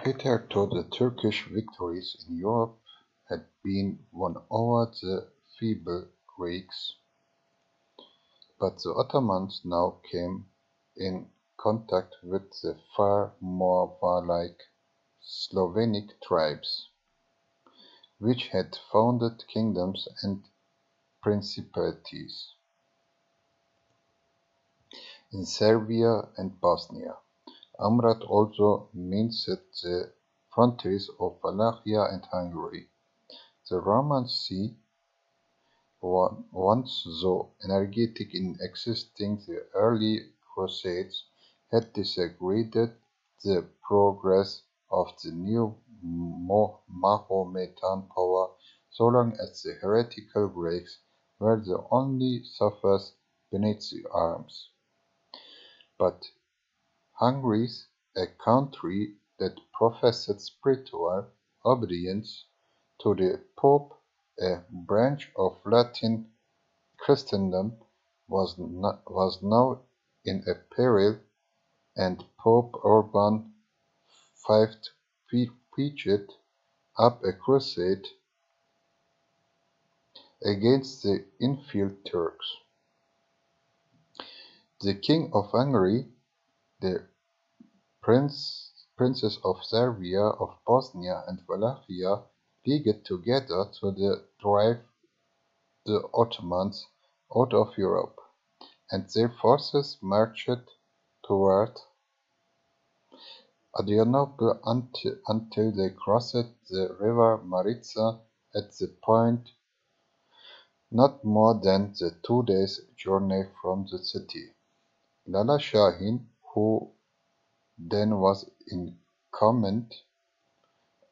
Hitherto the Turkish victories in Europe had been won over the feeble Greeks, but the Ottomans now came in contact with the far more warlike Slavonic tribes, which had founded kingdoms and principalities in Serbia and Bosnia. Amrad also menaced the frontiers of Wallachia and Hungary. The Roman See, once so energetic in resisting the early Crusades, had disagreed the progress of the new Mahometan power so long as the heretical Greeks were the only sufferers beneath the arms. But Hungary, a country that professed spiritual obedience to the Pope, a branch of Latin Christendom, was now in a peril, and Pope Urban V preached up a crusade against the infidel Turks. The King of Hungary, the princes of Serbia, of Bosnia and Wallachia leagued together to drive the Ottomans out of Europe, and their forces marched toward Adrianople until they crossed the river Maritsa at the point not more than 2 days' journey from the city. Lala Shahin, who then was in command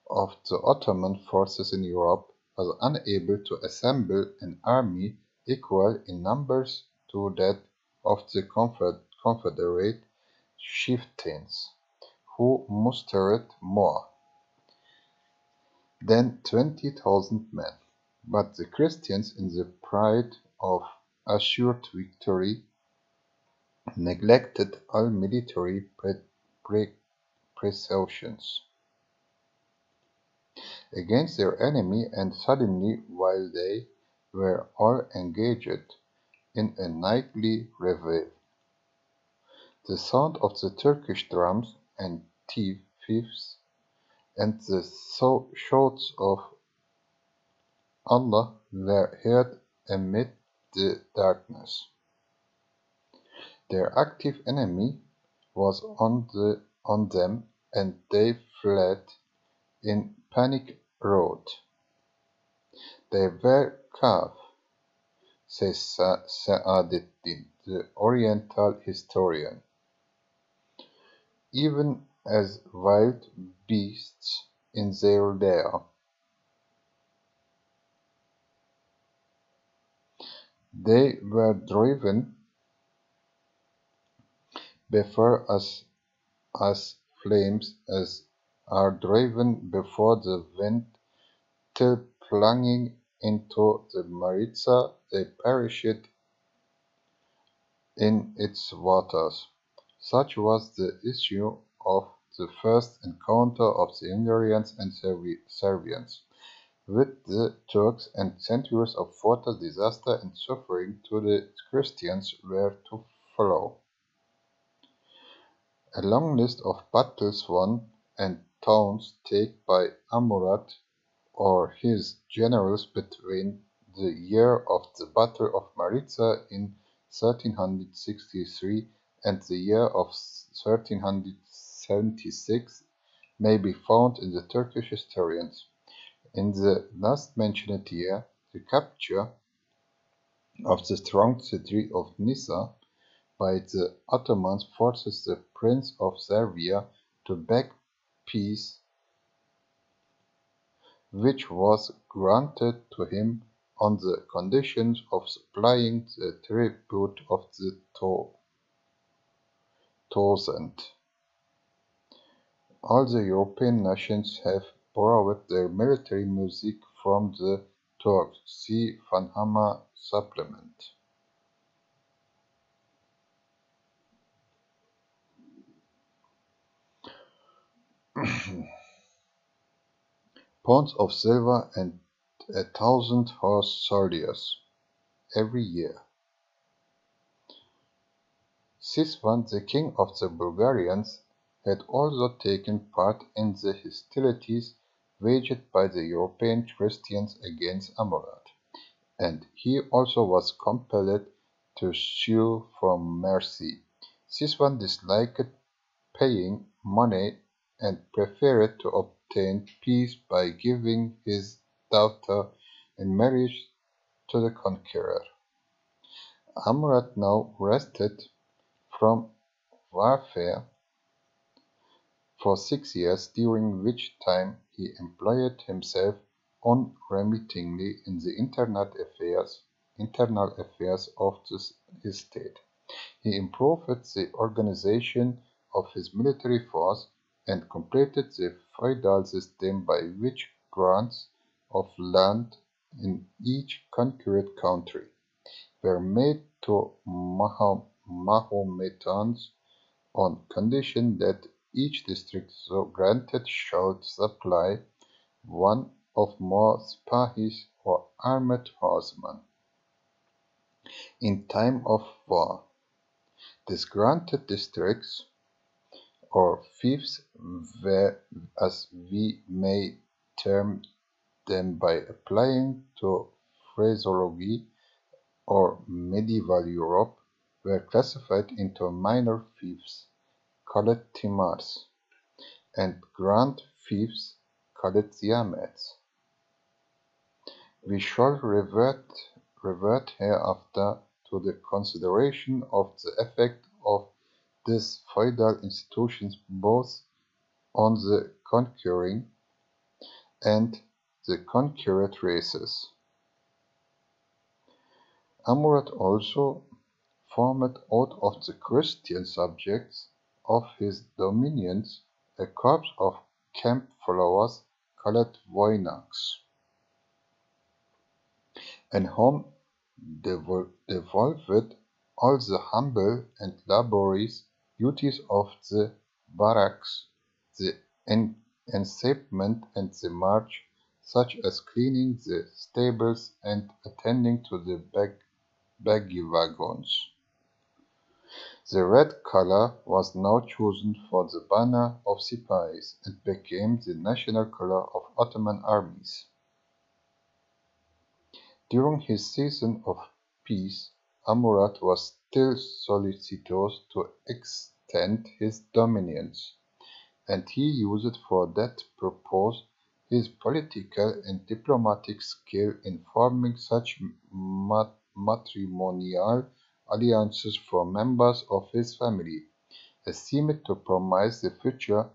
of the Ottoman forces in Europe, was unable to assemble an army equal in numbers to that of the Confederate chieftains, who mustered more than 20,000 men. But the Christians, in the pride of assured victory, neglected all military precautions against their enemy, and suddenly, while they were all engaged in a nightly revel, the sound of the Turkish drums and fifes and the shouts of Allah were heard amid the darkness. Their active enemy was on them, and they fled in panic rout. They were caught, says Sa'adeddin, the Oriental historian, even as wild beasts in their lair. They were driven before us as flames are driven before the wind, till plunging into the Maritsa they perished in its waters. Such was the issue of the first encounter of the Hungarians and Serbians with the Turks, and centuries of further disaster and suffering to the Christians were to follow. A long list of battles won and towns taken by Amurad or his generals between the year of the Battle of Maritsa in 1363 and the year of 1376 may be found in the Turkish historians. In the last mentioned year, the capture of the strong city of Nisa by the Ottomans forces the Prince of Serbia to beg peace, which was granted to him on the conditions of supplying the tribute of the thousand. All the European nations have borrowed their military music from the Turks. See Van Hammer supplement. pounds of silver and 1,000 horse soldiers every year. Siswan, the king of the Bulgarians, had also taken part in the hostilities waged by the European Christians against Amurath, and he also was compelled to sue for mercy. Siswan disliked paying money and preferred to obtain peace by giving his daughter in marriage to the conqueror. Amurath now rested from warfare for 6 years, during which time he employed himself unremittingly in the internal affairs of his state. He improved the organization of his military force and completed the feudal system by which grants of land in each conquered country were made to Mahometans on condition that each district so granted should supply one or more Sipahis or armed horsemen. In time of war, these granted districts, or fiefs, were, as we may term them by applying to phraseology or medieval Europe, were classified into minor fiefs, called timars, and grand fiefs, called ziamats. We shall revert hereafter to the consideration of the effect of these feudal institutions both on the conquering and the conquered races. Amurath also formed out of the Christian subjects of his dominions a corps of camp followers called voynaks, and whom devolved all the humble and laborious duties of the barracks, the encampment, and the march, such as cleaning the stables and attending to the baggy wagons. The red color was now chosen for the banner of Sipahis and became the national color of Ottoman armies. During his season of peace, Amurath was still solicitous to extend his dominions, and he used for that purpose his political and diplomatic skill in forming such matrimonial alliances for members of his family as seemed to promise the future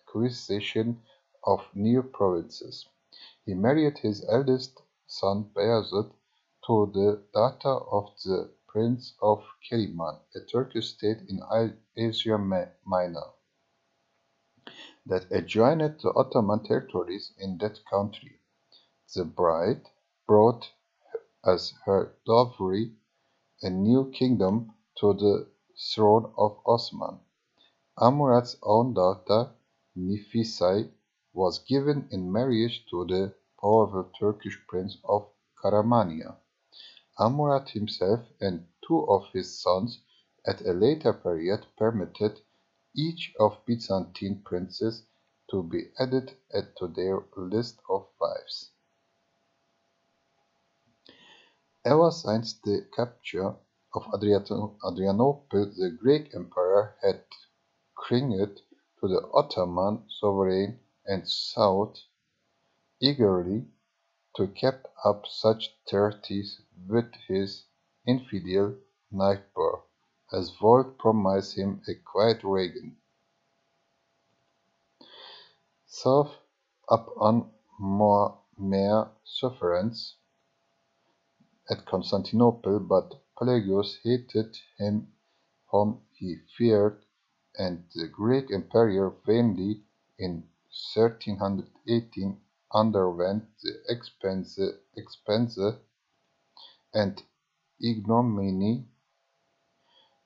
acquisition of new provinces. He married his eldest son Bayezid to the daughter of the Prince of Kiliman, a Turkish state in Asia Minor that adjoined the Ottoman territories in that country. The bride brought as her dowry a new kingdom to the throne of Osman. Amurath's own daughter, Nefisai, was given in marriage to the powerful Turkish prince of Karamania. Amurath himself and two of his sons at a later period permitted each of Byzantine princes to be added to their list of wives. Ever since the capture of Adrianople, the Greek emperor had clinged to the Ottoman sovereign and sought eagerly to keep up such treaties with his infidel neighbor as would promise him a quiet reign. Thus, upon mere sufferance at Constantinople, but Pelagius hated him whom he feared, and the Greek emperor vainly, in 1318, underwent the expense and ignominy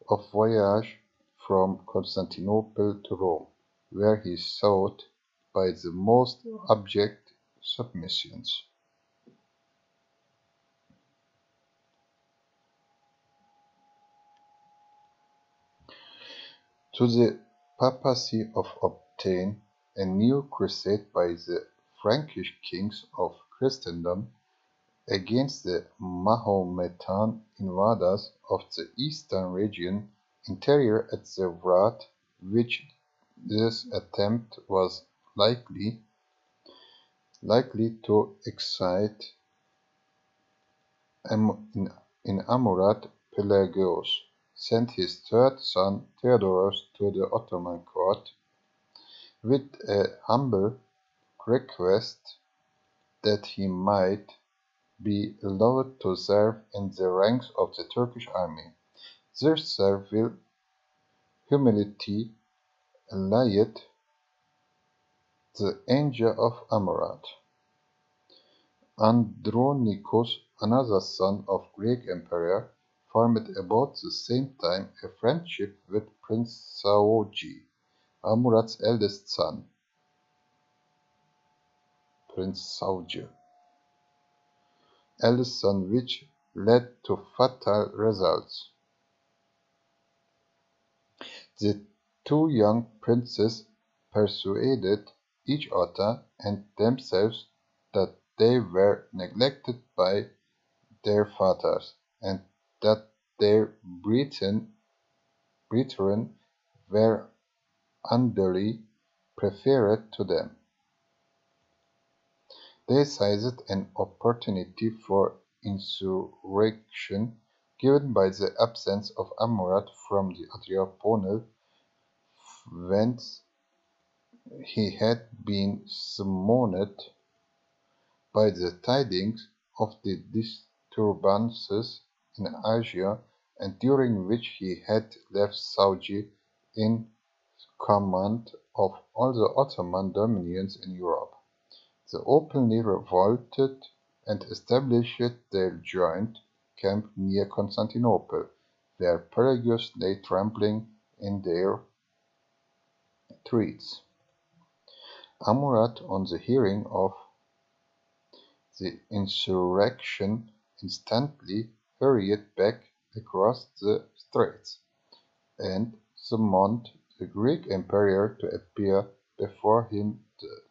of voyage from Constantinople to Rome, where he sought by the most abject submissions. To the papacy of obtain a new crusade by the Frankish kings of Christendom against the Mahometan invaders of the eastern region interior at the Vrat, which this attempt was likely to excite in Amurath. Pelagius sent his third son Theodorus to the Ottoman court with a humble request that he might be allowed to serve in the ranks of the Turkish army. This servile humility allayed the anger of Amurath. Andronicus, another son of Greek emperor, formed about the same time a friendship with Prince Saouji, Amurath's eldest son. Which led to fatal results. The two young princes persuaded each other and themselves that they were neglected by their fathers, and that their brethren were unduly preferred to them. They seized an opportunity for insurrection given by the absence of Amurath from the Adriaponal, whence he had been summoned by the tidings of the disturbances in Asia, and during which he had left Saouji in command of all the Ottoman dominions in Europe. They openly revolted and established their joint camp near Constantinople, where Pelagius lay trembling in their threats. Amurath, on the hearing of the insurrection, instantly hurried back across the straits, and summoned the Greek emperor to appear before him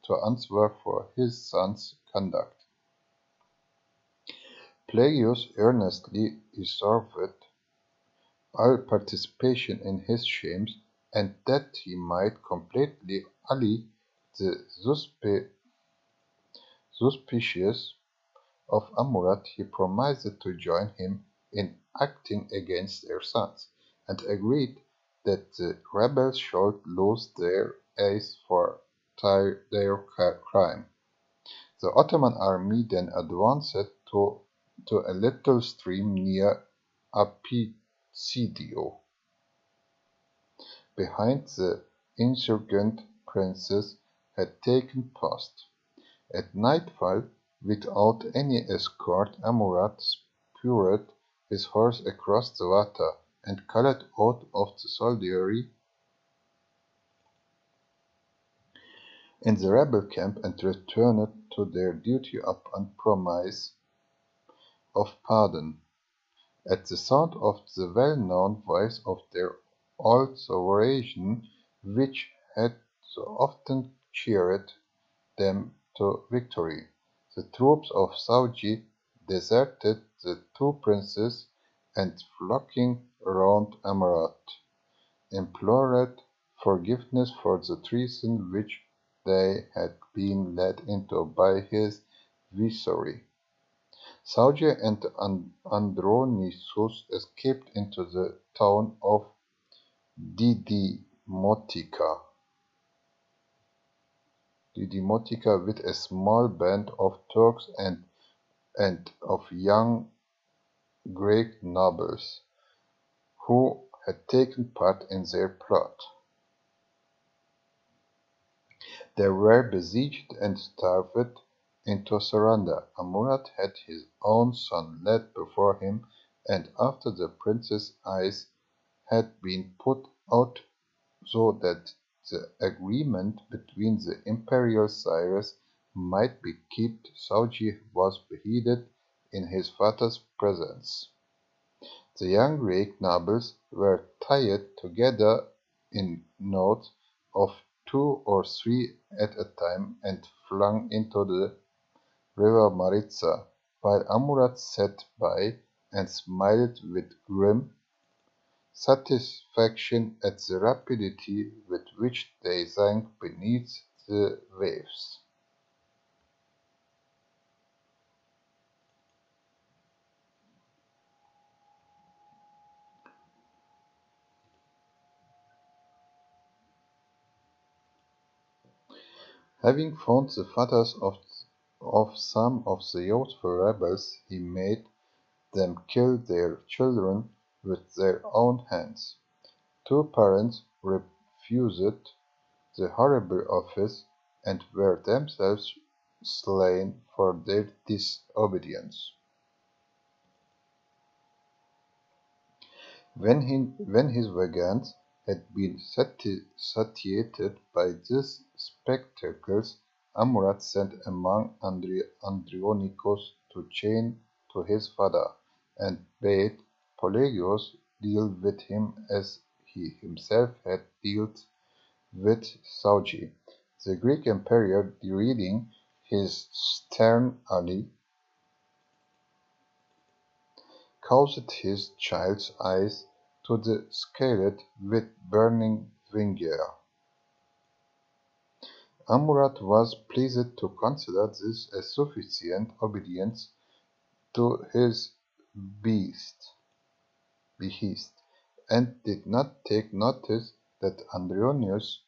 to answer for his son's conduct. Pelagius earnestly reserved all participation in his shames, and that he might completely allay the suspicions of Amurath, he promised to join him in acting against their sons, and agreed that the rebels should lose their eyes for their crime. The Ottoman army then advanced to a little stream near Apicidio. Behind the insurgent princes had taken post. At nightfall, without any escort, Amurath spurred his horse across the water and called out of the soldiery in the rebel camp, and returned to their duty upon promise of pardon. At the sound of the well-known voice of their old sovereign, which had so often cheered them to victory, the troops of Saouji deserted the two princes, and flocking round Amurath, implored forgiveness for the treason which they had been led into by his viceroy. Saouji and Andronicus escaped into the town of Didymotica with a small band of Turks and of young Greek nobles, who had taken part in their plot. They were besieged and starved into surrender. Amurath had his own son led before him, and after the prince's eyes had been put out so that the agreement between the imperial sires might be kept, Sauji was beheaded in his father's presence. The young Greek nobles were tied together in knots of 2 or 3 at a time and flung into the river Maritsa, while Amurath sat by and smiled with grim satisfaction at the rapidity with which they sank beneath the waves. Having found the fathers of some of the youthful rebels, he made them kill their children with their own hands. 2 parents refused the horrible office and were themselves slain for their disobedience. When his vengeance had been satiated by these spectacles, Amurath sent among Andronicus to chain to his father, and bade Pelagius deal with him as he himself had dealt with Sauji. The Greek emperor, deriding his stern ally, caused his child's eyes to be scaled with burning vinegar. Amurath was pleased to consider this a sufficient obedience to his behest, and did not take notice that Andronicus'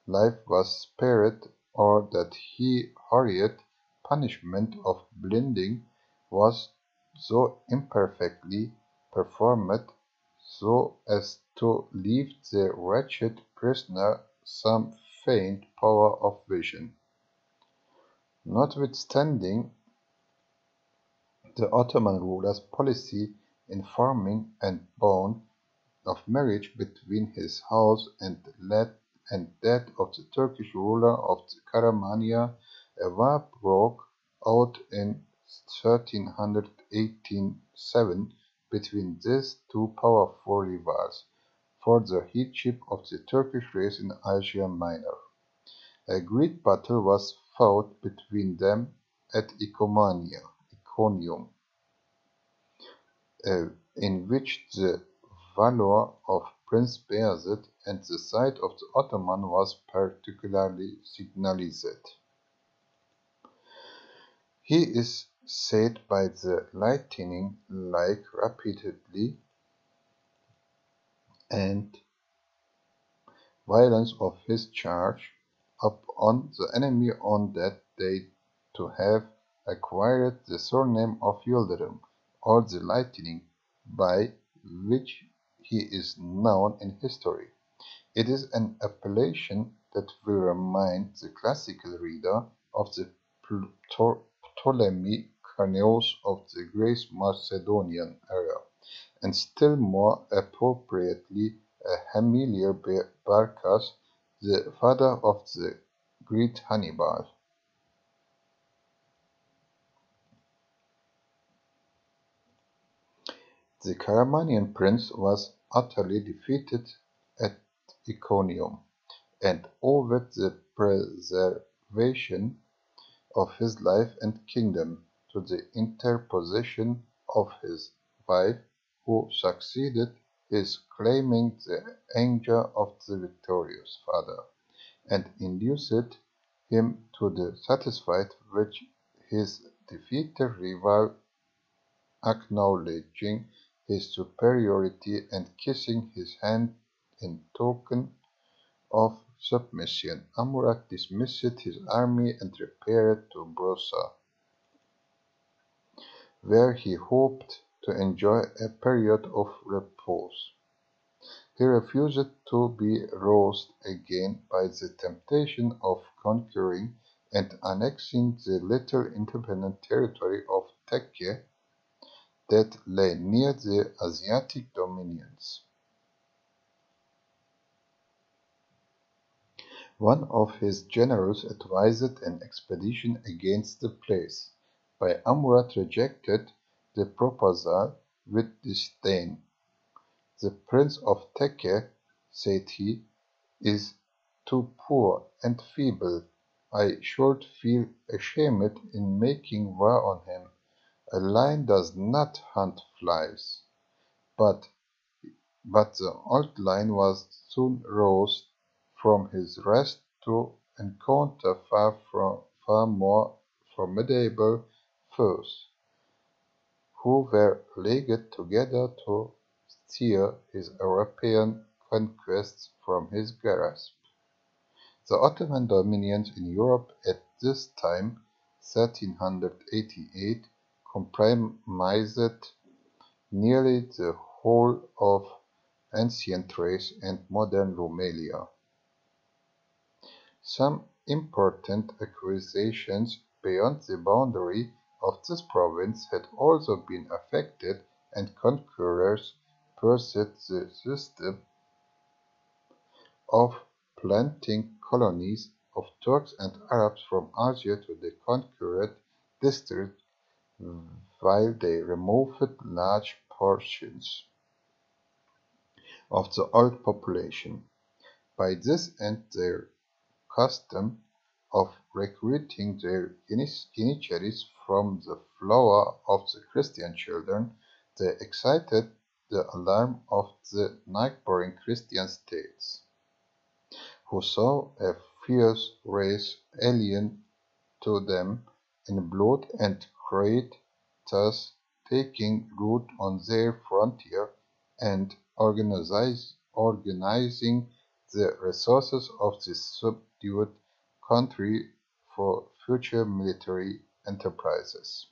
life was spared, or that his horrid punishment of blinding was so imperfectly performed so as to leave the wretched prisoner some faint power of vision. Notwithstanding the Ottoman ruler's policy in forming and bond of marriage between his house and that of the Turkish ruler of the Karamania, a war broke out in 1387 between these 2 powerful rivals for the headship of the Turkish race in Asia Minor. A great battle was fought between them at Iconium, in which the valor of Prince Bayezid and the side of the Ottoman was particularly signalized. He is said by the lightning-like rapidity and violence of his charge upon the enemy on that day to have acquired the surname of Yıldırım, or the lightning, by which he is known in history. It is an appellation that will remind the classical reader of the Ptolemaic Cranaeus of the Great Macedonian era, and still more appropriately Hamiliar Barcas, the father of the great Hannibal. The Caramanian prince was utterly defeated at Iconium, and owed the preservation of his life and kingdom to the interposition of his wife, who succeeded his claiming the anger of the victorious father, and induced him to be satisfied with his defeated rival, acknowledging his superiority and kissing his hand in token of submission. Amurath dismissed his army and repaired to Brosa, where he hoped to enjoy a period of repose. He refused to be roused again by the temptation of conquering and annexing the little independent territory of Tekke that lay near the Asiatic dominions. One of his generals advised an expedition against the place, but Amurath rejected the proposal with disdain. "The Prince of Tekke," said he, "is too poor and feeble. I should feel ashamed in making war on him. A lion does not hunt flies." But the old lion was soon roused from his rest to encounter far more formidable foes, who were leagued together to steer his European conquests from his grasp. The Ottoman dominions in Europe at this time, 1388, comprised nearly the whole of ancient Thrace and modern Rumelia. Some important acquisitions beyond the boundary of this province had also been effected, and conquerors pursued the system of planting colonies of Turks and Arabs from Asia to the conquered districts, while they removed large portions of the old population. By this end, their custom of recruiting their initiates from the flower of the Christian children, they excited the alarm of the neighboring Christian states, who saw a fierce race alien to them in blood and greed thus taking root on their frontier and organizing the resources of this subdued country for future military enterprises.